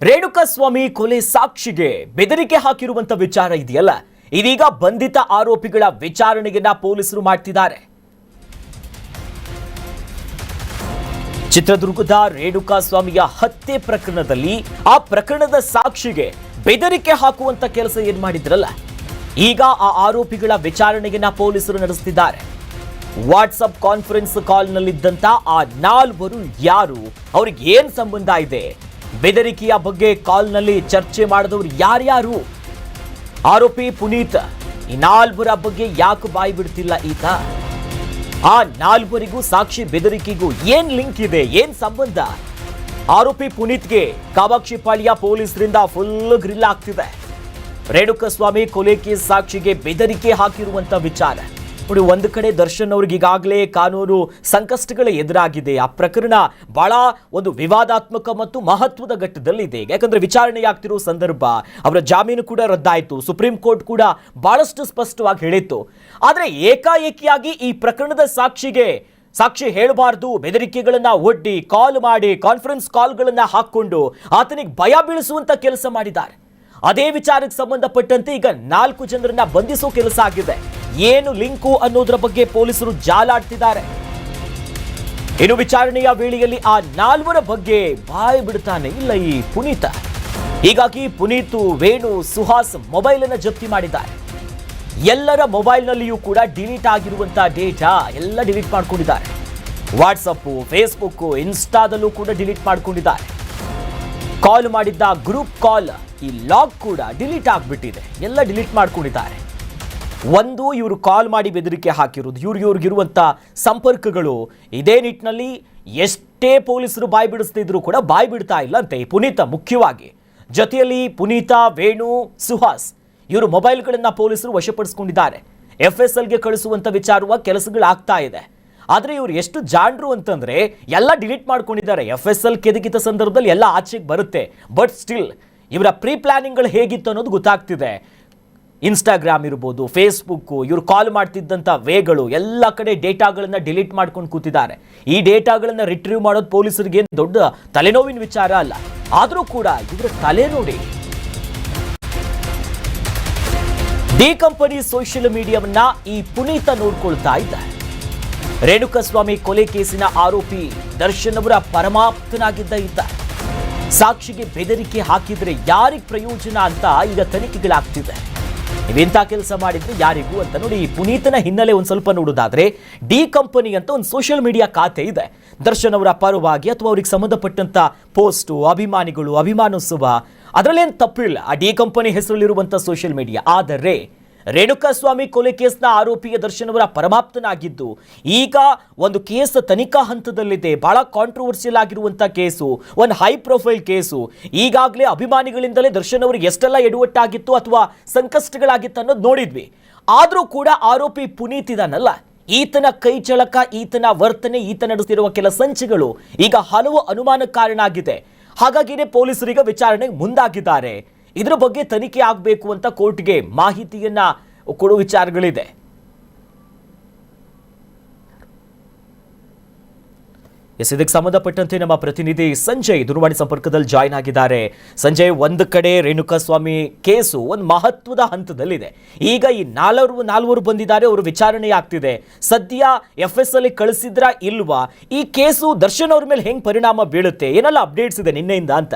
ರೇಣುಕಾಸ್ವಾಮಿ ಕೊಲೆ ಸಾಕ್ಷಿಗೆ ಬೆದರಿಕೆ ಹಾಕಿರುವಂತ ವಿಚಾರ ಇದೆಯಲ್ಲ, ಇದೀಗ ಬಂಧಿತ ಆರೋಪಿಗಳ ವಿಚಾರಣೆಯನ್ನ ಪೊಲೀಸರು ಮಾಡ್ತಿದ್ದಾರೆ. ಚಿತ್ರದುರ್ಗದ ರೇಣುಕಾಸ್ವಾಮಿಯ ಹತ್ಯೆ ಪ್ರಕರಣದಲ್ಲಿ ಆ ಪ್ರಕರಣದ ಸಾಕ್ಷಿಗೆ ಬೆದರಿಕೆ ಹಾಕುವಂತ ಕೆಲಸ ಏನ್ ಮಾಡಿದ್ರಲ್ಲ, ಈಗ ಆ ಆರೋಪಿಗಳ ವಿಚಾರಣೆಯನ್ನ ಪೊಲೀಸರು ನಡೆಸುತ್ತಿದ್ದಾರೆ. ವಾಟ್ಸಪ್ ಕಾನ್ಫರೆನ್ಸ್ ಕಾಲ್ನಲ್ಲಿದ್ದಂತ ಆ 4 ಯಾರು, ಅವ್ರಿಗೆ ಏನ್ ಸಂಬಂಧ ಇದೆ, ಬೆದರಿಕೆಯ ಬಗ್ಗೆ ಕಾಲ್ನಲ್ಲಿ ಚರ್ಚೆ ಮಾಡಿದವರು ಯಾರ್ಯಾರು, ಆರೋಪಿ ಪುನೀತ್ ಈ 4 ಬಗ್ಗೆ ಯಾಕೆ ಬಾಯಿ ಬಿಡ್ತಿಲ್ಲ ಈತ, ಆ 4 ಸಾಕ್ಷಿ ಬೆದರಿಕೆಗೂ ಏನ್ ಲಿಂಕ್ ಇದೆ, ಏನ್ ಸಂಬಂಧ, ಆರೋಪಿ ಪುನೀತ್ಗೆ ಕಾಮಾಕ್ಷಿಪಾಳ್ಯ ಪೊಲೀಸರಿಂದ ಫುಲ್ ಗ್ರಿಲ್ ಆಗ್ತಿದೆ. ರೇಣುಕಾಸ್ವಾಮಿ ಕೊಲೆ ಕೇಸ್ ಸಾಕ್ಷಿಗೆ ಬೆದರಿಕೆ ಹಾಕಿರುವಂತ ವಿಚಾರ ನೋಡಿ. ಒಂದು ಕಡೆ ದರ್ಶನ್ ಅವ್ರಿಗೆ ಈಗಾಗಲೇ ಕಾನೂನು ಸಂಕಷ್ಟಗಳ ಎದುರಾಗಿದೆ. ಆ ಪ್ರಕರಣ ಬಹಳ ಒಂದು ವಿವಾದಾತ್ಮಕ ಮತ್ತು ಮಹತ್ವದ ಘಟ್ಟದಲ್ಲಿದೆ. ಯಾಕಂದ್ರೆ ವಿಚಾರಣೆಯಾಗ್ತಿರೋ ಸಂದರ್ಭ ಅವರ ಜಾಮೀನು ಕೂಡ ರದ್ದಾಯಿತು. ಸುಪ್ರೀಂ ಕೋರ್ಟ್ ಕೂಡ ಬಹಳಷ್ಟು ಸ್ಪಷ್ಟವಾಗಿ ಹೇಳಿತ್ತು. ಆದರೆ ಏಕಾಏಕಿಯಾಗಿ ಈ ಪ್ರಕರಣದ ಸಾಕ್ಷಿ ಹೇಳಬಾರ್ದು, ಬೆದರಿಕೆಗಳನ್ನ ಒಡ್ಡಿ ಕಾಲ್ ಮಾಡಿ ಕಾನ್ಫರೆನ್ಸ್ ಕಾಲ್ಗಳನ್ನ ಹಾಕೊಂಡು ಆತನಿಗೆ ಭಯ ಬೀಳಿಸುವಂತ ಕೆಲಸ ಮಾಡಿದ್ದಾರೆ. ಅದೇ ವಿಚಾರಕ್ಕೆ ಸಂಬಂಧಪಟ್ಟಂತೆ ಈಗ 4 ಜನರನ್ನ ಬಂಧಿಸೋ ಕೆಲಸ ಆಗಿದೆ. ಏನು ಲಿಂಕು ಅನ್ನೋದ್ರ ಬಗ್ಗೆ ಪೊಲೀಸರು ಜಾಲಾಡ್ತಿದ್ದಾರೆ. ಇನ್ನು ವಿಚಾರಣೆಯ ವೇಳೆಯಲ್ಲಿ ಆ 4 ಬಗ್ಗೆ ಬಾಯಿ ಬಿಡ್ತಾನೆ ಇಲ್ಲ ಈ ಪುನೀತ. ಹೀಗಾಗಿ ಪುನೀತ್, ವೇಣು, ಸುಹಾಸ್ ಮೊಬೈಲ್ ಅನ್ನ ಜಪ್ತಿ ಮಾಡಿದ್ದಾರೆ. ಎಲ್ಲರ ಮೊಬೈಲ್ನಲ್ಲಿಯೂ ಕೂಡ ಡಿಲೀಟ್ ಆಗಿರುವಂತ ಡೇಟಾ ಎಲ್ಲ ಡಿಲೀಟ್ ಮಾಡ್ಕೊಂಡಿದ್ದಾರೆ. ವಾಟ್ಸಪ್, ಫೇಸ್ಬುಕ್, ಇನ್ಸ್ಟಾದಲ್ಲೂ ಕೂಡ ಡಿಲೀಟ್ ಮಾಡ್ಕೊಂಡಿದ್ದಾರೆ. ಕಾಲ್ ಮಾಡಿದ್ದ ಗ್ರೂಪ್ ಕಾಲ್ ಈ ಲಾಗ್ ಕೂಡ ಡಿಲೀಟ್ ಆಗಿಬಿಟ್ಟಿದೆ. ಎಲ್ಲ ಡಿಲೀಟ್ ಮಾಡ್ಕೊಂಡಿದ್ದಾರೆ. ಒಂದು, ಇವರು ಕಾಲ್ ಮಾಡಿ ಬೆದರಿಕೆ ಹಾಕಿರೋದು, ಇವ್ರಿಗಿರುವಂಥ ಸಂಪರ್ಕಗಳು. ಇದೇ ನಿಟ್ಟಿನಲ್ಲಿ ಎಷ್ಟೇ ಪೊಲೀಸರು ಬಾಯಿ ಬಿಡಿಸ್ತಿದ್ರು ಕೂಡ ಬಾಯಿ ಬಿಡ್ತಾ ಇಲ್ಲ ಅಂತೆ ಈ ಪುನೀತ. ಮುಖ್ಯವಾಗಿ ಜೊತೆಯಲ್ಲಿ ಪುನೀತ, ವೇಣು, ಸುಹಾಸ್ ಇವರು ಮೊಬೈಲ್ಗಳನ್ನು ಪೊಲೀಸರು ವಶಪಡಿಸಿಕೊಂಡಿದ್ದಾರೆ. FSLಗೆ ಕಳಿಸುವಂಥ ವಿಚಾರವಾಗಿ ಕೆಲಸಗಳಾಗ್ತಾ ಇದೆ. ಆದರೆ ಇವರು ಎಷ್ಟು ಜಾಣರು ಅಂತಂದ್ರೆ ಎಲ್ಲ ಡಿಲೀಟ್ ಮಾಡ್ಕೊಂಡಿದ್ದಾರೆ. FSL ಕೆದಕಿದ ಸಂದರ್ಭದಲ್ಲಿ ಎಲ್ಲ ಆಚೆಗೆ ಬರುತ್ತೆ. ಬಟ್ ಸ್ಟಿಲ್ ಇವರ ಪ್ರೀ ಪ್ಲಾನಿಂಗ್ಗಳು ಹೇಗಿತ್ತು ಅನ್ನೋದು ಗೊತ್ತಾಗ್ತಿದೆ. ಇನ್ಸ್ಟಾಗ್ರಾಮ್ ಇರ್ಬೋದು, ಫೇಸ್ಬುಕ್, ಇವರು ಕಾಲ್ ಮಾಡ್ತಿದ್ದಂಥ ವೇಗಳು ಎಲ್ಲ ಕಡೆ ಡೇಟಾಗಳನ್ನ ಡಿಲೀಟ್ ಮಾಡ್ಕೊಂಡು ಕೂತಿದ್ದಾರೆ. ಈ ಡೇಟಾಗಳನ್ನ ರಿಟ್ರೀವ್ ಮಾಡೋದು ಪೊಲೀಸರಿಗೆ ದೊಡ್ಡ ತಲೆನೋವಿನ ವಿಚಾರ ಅಲ್ಲ. ಆದರೂ ಕೂಡ ಇವರ ತಲೆ ನೋಡಿ. ಡಿ ಕಂಪನಿ ಸೋಷಿಯಲ್ ಮೀಡಿಯಾವನ್ನ ಈ ಪುನೀತ ನೋಡ್ಕೊಳ್ತಾ ಇದ್ದಾರೆ. ರೇಣುಕಾಸ್ವಾಮಿ ಕೊಲೆ ಕೇಸಿನ ಆರೋಪಿ ದರ್ಶನ್ ಅವರ ಪರಮಾಪ್ತನಾಗಿದ್ದ ಈತ ಸಾಕ್ಷಿಗೆ ಬೆದರಿಕೆ ಹಾಕಿದ್ರೆ ಯಾರಿಗೆ ಪ್ರಯೋಜನ ಅಂತ ಈಗ ತನಿಖೆಗಳಾಗ್ತಿದೆ. ನೀವೆಂತ ಕೆಲಸ ಮಾಡಿದ್ರೆ ಯಾರಿಗೂ ಅಂತ ನೋಡಿ. ಈ ಪುನೀತನ ಹಿನ್ನೆಲೆ ಒಂದು ಸ್ವಲ್ಪ ನೋಡೋದಾದ್ರೆ, ಡಿ ಕಂಪನಿ ಅಂತ ಒಂದು ಸೋಷಿಯಲ್ ಮೀಡಿಯಾ ಖಾತೆ ಇದೆ. ದರ್ಶನ್ ಅವರ ಪರವಾಗಿ ಅಥವಾ ಅವ್ರಿಗೆ ಸಂಬಂಧಪಟ್ಟಂತ ಪೋಸ್ಟು, ಅಭಿಮಾನಿಗಳು, ಅಭಿಮಾನೋತ್ಸವ, ಅದರಲ್ಲೇನು ತಪ್ಪಿಲ್ಲ. ಆ ಡಿ ಕಂಪನಿ ಹೆಸರಲ್ಲಿರುವಂಥ ಸೋಷಿಯಲ್ ಮೀಡಿಯಾ. ಆದರೆ ರೇಣುಕಾಸ್ವಾಮಿ ಕೊಲೆ ಕೇಸ್ನ ಆರೋಪಿಯ ದರ್ಶನ್ ಅವರ ಪರಮಾಪ್ತನಾಗಿದ್ದು ಈಗ ಒಂದು ಕೇಸ್ ತನಿಖಾ ಹಂತದಲ್ಲಿದೆ. ಬಹಳ ಕಾಂಟ್ರವರ್ಸಿಯಲ್ ಆಗಿರುವಂಥ ಕೇಸು, ಒಂದು ಹೈ ಪ್ರೊಫೈಲ್ ಕೇಸು. ಈಗಾಗಲೇ ಅಭಿಮಾನಿಗಳಿಂದಲೇ ದರ್ಶನ್ ಅವರಿಗೆ ಎಷ್ಟೆಲ್ಲ ಎಡವಟ್ಟಾಗಿತ್ತು ಅಥವಾ ಸಂಕಷ್ಟಗಳಾಗಿತ್ತು ಅನ್ನೋದು ನೋಡಿದ್ವಿ. ಆದರೂ ಕೂಡ ಆರೋಪಿ ಪುನೀತ್ ಇದಾನಲ್ಲ, ಈತನ ಕೈ ಚಳಕ, ಈತನ ವರ್ತನೆ, ಈತ ನಡೆಸಿರುವ ಕೆಲ ಸಂಚುಗಳು ಈಗ ಹಲವು ಅನುಮಾನಕ್ಕೆ ಕಾರಣ ಆಗಿದೆ. ಹಾಗಾಗಿನೇ ಪೊಲೀಸರಿಗೆ ವಿಚಾರಣೆಗೆ ಮುಂದಾಗಿದ್ದಾರೆ. ಇದರ ಬಗ್ಗೆ ತನಿಖೆ ಆಗಬೇಕು ಅಂತ ಕೋರ್ಟ್ಗೆ ಮಾಹಿತಿಯನ್ನ ಕೊಡುವ ವಿಚಾರಗಳಿದೆ. ಇದಕ್ಕೆ ಸಂಬಂಧಪಟ್ಟಂತೆ ನಮ್ಮ ಪ್ರತಿನಿಧಿ ಸಂಜಯ್ ದೂರವಾಣಿ ಸಂಪರ್ಕದಲ್ಲಿ ಜಾಯಿನ್ ಆಗಿದ್ದಾರೆ. ಸಂಜಯ್, ಒಂದು ಕಡೆ ರೇಣುಕಾಸ್ವಾಮಿ ಕೇಸು ಒಂದು ಮಹತ್ವದ ಹಂತದಲ್ಲಿದೆ. ಈಗ ಈ 4 ಬಂದಿದ್ದಾರೆ, ಅವರು ವಿಚಾರಣೆ ಆಗ್ತಿದೆ. ಸದ್ಯ FSL ಕಳಿಸಿದ್ರ ಇಲ್ವಾ, ಈ ಕೇಸು ದರ್ಶನ್ ಅವ್ರ ಮೇಲೆ ಹೆಂಗ್ ಪರಿಣಾಮ ಬೀಳುತ್ತೆ, ಏನೆಲ್ಲ ಅಪ್ಡೇಟ್ಸ್ ಇದೆ ನಿನ್ನೆಯಿಂದ ಅಂತ?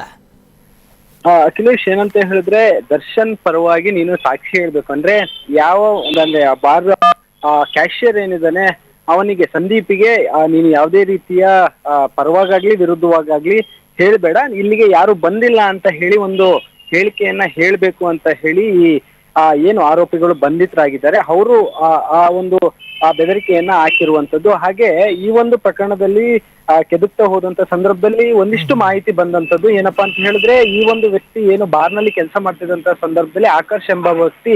ಅಖಿಲೇಶ್, ಏನಂತ ಹೇಳಿದ್ರೆ ದರ್ಶನ್ ಪರವಾಗಿ ನೀನು ಸಾಕ್ಷಿ ಹೇಳ್ಬೇಕು ಅಂದ್ರೆ ಯಾವ ಒಂದಂದ್ರೆ ಬಾರ್ ಕ್ಯಾಶಿಯರ್ ಏನಿದ್ದಾನೆ ಅವನಿಗೆ, ಸಂದೀಪಿಗೆ ನೀನು ಯಾವುದೇ ರೀತಿಯ ಪರವಾಗಾಗ್ಲಿ ವಿರುದ್ಧವಾಗ್ಲಿ ಹೇಳ್ಬೇಡ, ಇಲ್ಲಿಗೆ ಯಾರು ಬಂದಿಲ್ಲ ಅಂತ ಹೇಳಿ ಒಂದು ಹೇಳಿಕೆಯನ್ನ ಹೇಳ್ಬೇಕು ಅಂತ ಹೇಳಿ ಏನು ಆರೋಪಿಗಳು ಬಂಧಿತರಾಗಿದ್ದಾರೆ ಅವರು ಆ ಒಂದು ಬೆದರಿಕೆಯನ್ನ ಹಾಕಿರುವಂತದ್ದು. ಹಾಗೆ ಈ ಒಂದು ಪ್ರಕರಣದಲ್ಲಿ ಕೆದಕ್ತಾ ಹೋದಂತ ಸಂದರ್ಭದಲ್ಲಿ ಒಂದಿಷ್ಟು ಮಾಹಿತಿ ಬಂದಂತದ್ದು ಏನಪ್ಪಾ ಅಂತ ಹೇಳಿದ್ರೆ, ಈ ಒಂದು ವ್ಯಕ್ತಿ ಏನು ಬಾರ್ನಲ್ಲಿ ಕೆಲಸ ಮಾಡ್ತಿದ್ದಂತ ಸಂದರ್ಭದಲ್ಲಿ ಆಕರ್ಷ್ ಎಂಬ ವ್ಯಕ್ತಿ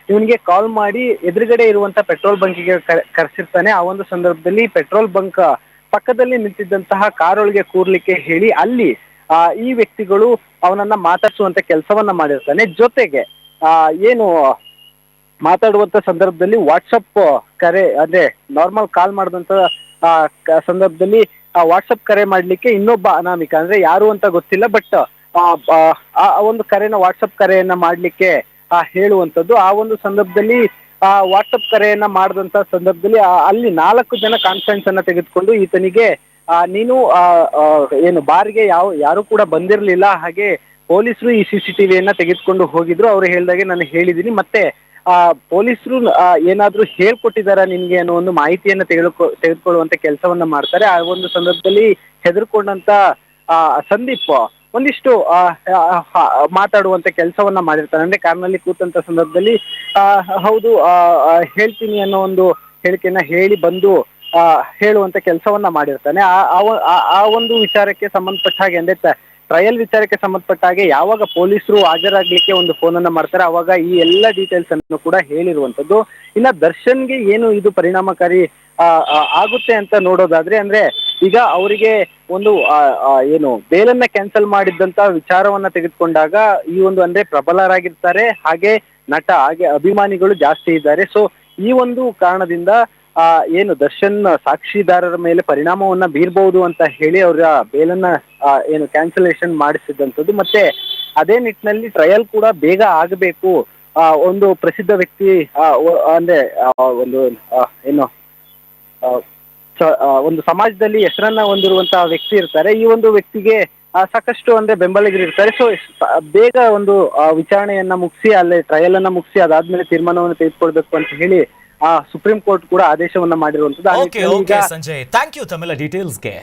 ಇವನಿಗೆ ಕಾಲ್ ಮಾಡಿ ಎದುರುಗಡೆ ಇರುವಂತ ಪೆಟ್ರೋಲ್ ಬಂಕಿಗೆ ಕರೆಸಿರ್ತಾನೆ. ಆ ಒಂದು ಸಂದರ್ಭದಲ್ಲಿ ಪೆಟ್ರೋಲ್ ಬಂಕ್ ಪಕ್ಕದಲ್ಲಿ ನಿಂತಿದ್ದಂತಹ ಕಾರೊಳಗೆ ಕೂರ್ಲಿಕ್ಕೆ ಹೇಳಿ ಅಲ್ಲಿ ಈ ವ್ಯಕ್ತಿಗಳು ಅವನನ್ನ ಮಾತಾಡಿಸುವಂತ ಕೆಲಸವನ್ನ ಮಾಡಿರ್ತಾನೆ. ಜೊತೆಗೆ ಏನು ಮಾತಾಡುವಂತ ಸಂದರ್ಭದಲ್ಲಿ ವಾಟ್ಸಪ್ ಕರೆ ಅಂದ್ರೆ ನಾರ್ಮಲ್ ಕಾಲ್ ಮಾಡಿದಂತ ಸಂದರ್ಭದಲ್ಲಿ ವಾಟ್ಸಪ್ ಕರೆ ಮಾಡ್ಲಿಕ್ಕೆ ಇನ್ನೊಬ್ಬ ಅನಾಮಿಕ ಅಂದ್ರೆ ಯಾರು ಅಂತ ಗೊತ್ತಿಲ್ಲ, ಬಟ್ ಆ ಒಂದು ಕರೆನ ವಾಟ್ಸಪ್ ಕರೆಯನ್ನ ಮಾಡ್ಲಿಕ್ಕೆ ಹೇಳುವಂತದ್ದು. ಆ ಒಂದು ಸಂದರ್ಭದಲ್ಲಿ ವಾಟ್ಸಪ್ ಕರೆಯನ್ನ ಮಾಡಿದಂತ ಸಂದರ್ಭದಲ್ಲಿ ಅಲ್ಲಿ 4 ಜನ ಕಾನ್ಫರೆನ್ಸ್ ಅನ್ನ ತೆಗೆದುಕೊಂಡು ಈತನಿಗೆ ನೀನು ಏನು ಬಾರ್ಗೆ ಯಾರು ಕೂಡ ಬಂದಿರಲಿಲ್ಲ, ಹಾಗೆ ಪೊಲೀಸರು ಈ CCTVಯನ್ನ ತೆಗೆದುಕೊಂಡು ಹೋಗಿದ್ರು, ಅವ್ರು ಹೇಳ್ದಾಗೆ ನಾನು ಹೇಳಿದೀನಿ, ಮತ್ತೆ ಪೊಲೀಸರು ಏನಾದ್ರೂ ಹೇಳ್ಕೊಟ್ಟಿದಾರ ನಿನ್ಗೆ ಅನ್ನೋ ಒಂದು ಮಾಹಿತಿಯನ್ನ ತೆಗೆದುಕೊಳ್ಳುವಂತ ಕೆಲಸವನ್ನ ಮಾಡ್ತಾರೆ. ಆ ಒಂದು ಸಂದರ್ಭದಲ್ಲಿ ಹೆದರ್ಕೊಂಡಂತ ಸಂದೀಪ್ ಒಂದಿಷ್ಟು ಮಾತಾಡುವಂತ ಕೆಲಸವನ್ನ ಮಾಡಿರ್ತಾನೆ. ಅಂದ್ರೆ ಕಾರ್ನಲ್ಲಿ ಕೂತಂತ ಸಂದರ್ಭದಲ್ಲಿ ಹೌದು ಹೇಳ್ತೀನಿ ಅನ್ನೋ ಒಂದು ಹೇಳಿಕೆಯನ್ನ ಹೇಳಿ ಬಂದು ಹೇಳುವಂತ ಕೆಲಸವನ್ನ ಮಾಡಿರ್ತಾನೆ. ಆ ಒಂದು ವಿಚಾರಕ್ಕೆ ಸಂಬಂಧಪಟ್ಟ ಹಾಗೆ ಅಂದ್ರೆ ಟ್ರಯಲ್ ವಿಚಾರಕ್ಕೆ ಸಂಬಂಧಪಟ್ಟ ಹಾಗೆ ಯಾವಾಗ ಪೊಲೀಸರು ಹಾಜರಾಗ್ಲಿಕ್ಕೆ ಒಂದು ಫೋನ್ ಅನ್ನ ಮಾಡ್ತಾರೆ ಅವಾಗ ಈ ಎಲ್ಲ ಡೀಟೇಲ್ಸ್ ಅನ್ನು ಕೂಡ ಹೇಳಿರುವಂತದ್ದು. ಇನ್ನ ದರ್ಶನ್ಗೆ ಏನು ಇದು ಪರಿಣಾಮಕಾರಿ ಆಗುತ್ತೆ ಅಂತ ನೋಡೋದಾದ್ರೆ ಅಂದ್ರೆ ಈಗ ಅವರಿಗೆ ಒಂದು ಏನು ಬೇಲನ್ನ ಕ್ಯಾನ್ಸಲ್ ಮಾಡಿದ್ದಂತ ವಿಚಾರವನ್ನ ತೆಗೆದುಕೊಂಡಾಗ ಈ ಒಂದು ಅಂದ್ರೆ ಪ್ರಬಲರಾಗಿರ್ತಾರೆ, ಹಾಗೆ ನಟ, ಹಾಗೆ ಅಭಿಮಾನಿಗಳು ಜಾಸ್ತಿ ಇದ್ದಾರೆ. ಸೊ ಈ ಒಂದು ಕಾರಣದಿಂದ ಏನು ದರ್ಶನ್ ಸಾಕ್ಷಿದಾರರ ಮೇಲೆ ಪರಿಣಾಮವನ್ನ ಬೀರ್ಬಹುದು ಅಂತ ಹೇಳಿ ಅವರ ಬೇಲನ್ನ ಏನು ಕ್ಯಾನ್ಸಲೇಷನ್ ಮಾಡಿಸಿದಂಥದ್ದು. ಮತ್ತೆ ಅದೇ ನಿಟ್ಟಿನಲ್ಲಿ ಟ್ರಯಲ್ ಕೂಡ ಬೇಗ ಆಗಬೇಕು. ಒಂದು ಪ್ರಸಿದ್ಧ ವ್ಯಕ್ತಿ ಅಂದ್ರೆ ಒಂದು ಏನು ಒಂದು ಸಮಾಜದಲ್ಲಿ ಹೆಸರನ್ನ ಹೊಂದಿರುವಂತಹ ವ್ಯಕ್ತಿ ಇರ್ತಾರೆ. ಈ ಒಂದು ವ್ಯಕ್ತಿಗೆ ಸಾಕಷ್ಟು ಅಂದ್ರೆ ಬೆಂಬಲಿಗರಿರ್ತಾರೆ. ಸೊ ಬೇಗ ಒಂದು ವಿಚಾರಣೆಯನ್ನ ಮುಗಿಸಿ ಅಲ್ಲೇ ಟ್ರಯಲ್ ಅನ್ನ ಮುಗಿಸಿ ಅದಾದ್ಮೇಲೆ ತೀರ್ಮಾನವನ್ನು ತೆಗೆದುಕೊಳ್ಬೇಕು ಅಂತ ಹೇಳಿ ಸುಪ್ರೀಂ ಕೋರ್ಟ್ ಕೂಡ ಆದೇಶವನ್ನ ಮಾಡಿರುವಂತದ್ದು. ಸಂಜಯ್, ಥ್ಯಾಂಕ್ ಯು ತಮ್ಮೆಲ್ಲ ಡೀಟೇಲ್ಸ್ಗೆ.